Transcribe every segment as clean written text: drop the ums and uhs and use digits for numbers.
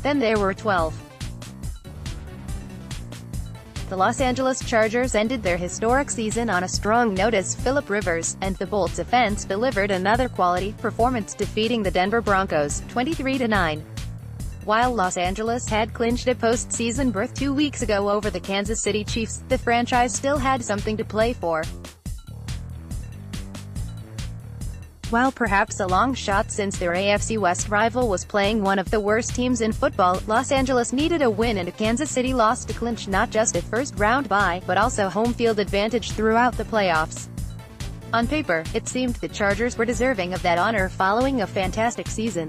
Then there were 12. The Los Angeles Chargers ended their historic season on a strong note as Philip Rivers and the Bolts offense delivered another quality performance, defeating the Denver Broncos 23-9. While Los Angeles had clinched a postseason berth 2 weeks ago over the Kansas City Chiefs, the franchise still had something to play for. While perhaps a long shot since their AFC West rival was playing one of the worst teams in football, Los Angeles needed a win and a Kansas City loss to clinch not just a first-round bye, but also home field advantage throughout the playoffs. On paper, it seemed the Chargers were deserving of that honor following a fantastic season.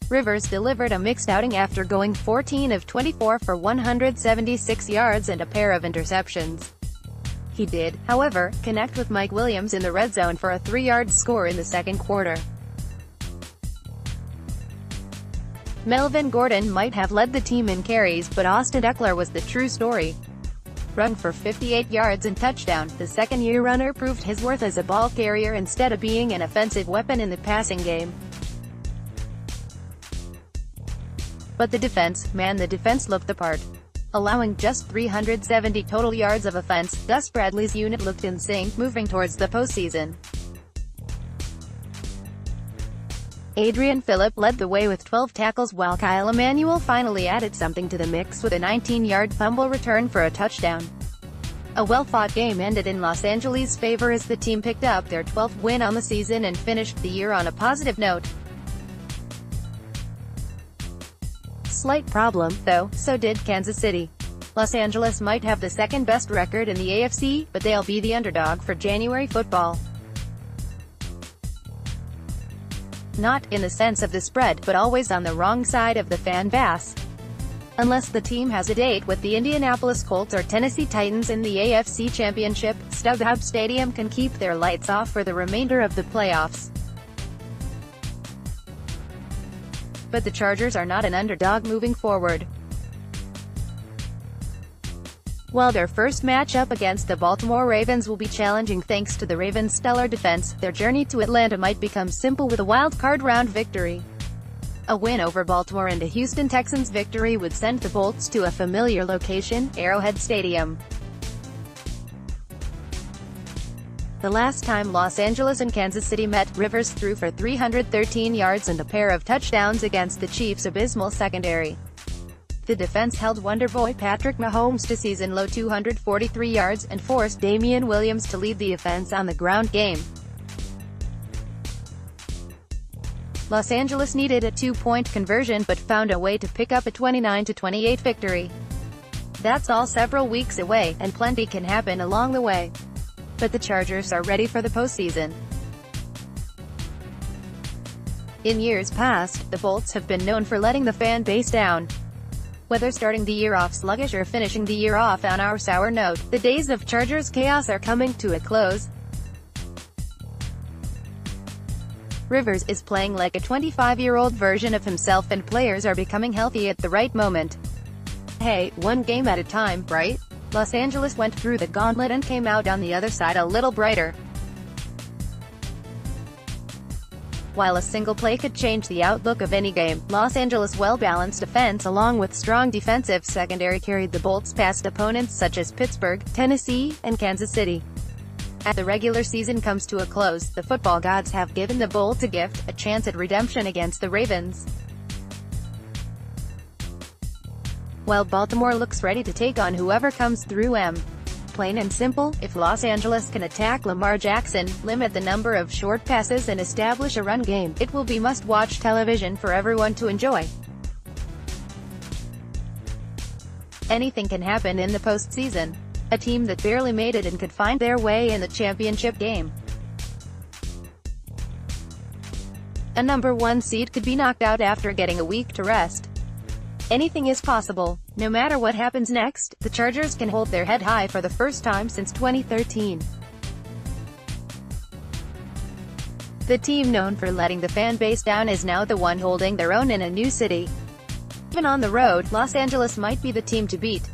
Rivers delivered a mixed outing after going 14 of 24 for 176 yards and a pair of interceptions. He did, however, connect with Mike Williams in the red zone for a 3-yard score in the second quarter. Melvin Gordon might have led the team in carries, but Austin Eckler was the true story. Run for 58 yards and touchdown, the second-year runner proved his worth as a ball carrier instead of being an offensive weapon in the passing game. But the defense looked the part. Allowing just 370 total yards of offense, Gus Bradley's unit looked in sync, moving towards the postseason. Adrian Phillip led the way with 12 tackles while Kyle Emanuel finally added something to the mix with a 19-yard fumble return for a touchdown. A well-fought game ended in Los Angeles' favor as the team picked up their 12th win on the season and finished the year on a positive note. Slight problem, though, so did Kansas City. Los Angeles might have the second-best record in the AFC, but they'll be the underdog for January football. Not in the sense of the spread, but always on the wrong side of the fan base. Unless the team has a date with the Indianapolis Colts or Tennessee Titans in the AFC Championship, StubHub Stadium can keep their lights off for the remainder of the playoffs. But the Chargers are not an underdog moving forward. While their first matchup against the Baltimore Ravens will be challenging thanks to the Ravens' stellar defense, their journey to Atlanta might become simple with a wild-card round victory. A win over Baltimore and a Houston Texans victory would send the Bolts to a familiar location, Arrowhead Stadium. The last time Los Angeles and Kansas City met, Rivers threw for 313 yards and a pair of touchdowns against the Chiefs' abysmal secondary. The defense held Wonderboy Patrick Mahomes to season-low 243 yards, and forced Damian Williams to lead the offense on the ground game. Los Angeles needed a 2-point conversion but found a way to pick up a 29-28 victory. That's all several weeks away, and plenty can happen along the way. But the Chargers are ready for the postseason. In years past, the Bolts have been known for letting the fan base down. Whether starting the year off sluggish or finishing the year off on a sour note, the days of Chargers chaos are coming to a close. Rivers is playing like a 25-year-old version of himself and players are becoming healthy at the right moment. Hey, one game at a time, right? Los Angeles went through the gauntlet and came out on the other side a little brighter. While a single play could change the outlook of any game, Los Angeles' well-balanced offense along with strong defensive secondary carried the Bolts past opponents such as Pittsburgh, Tennessee, and Kansas City. As the regular season comes to a close, the football gods have given the Bolts a gift, a chance at redemption against the Ravens. While Baltimore looks ready to take on whoever comes through plain and simple, if Los Angeles can attack Lamar Jackson, limit the number of short passes and establish a run game, it will be must-watch television for everyone to enjoy. Anything can happen in the postseason. A team that barely made it and could find their way in the championship game. A number 1 seed could be knocked out after getting a week to rest. Anything is possible. No matter what happens next, the Chargers can hold their head high for the first time since 2013. The team known for letting the fan base down is now the one holding their own in a new city. Even on the road, Los Angeles might be the team to beat.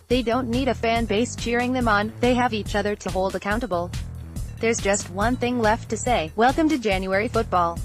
They don't need a fan base cheering them on, they have each other to hold accountable. There's just one thing left to say: welcome to January football.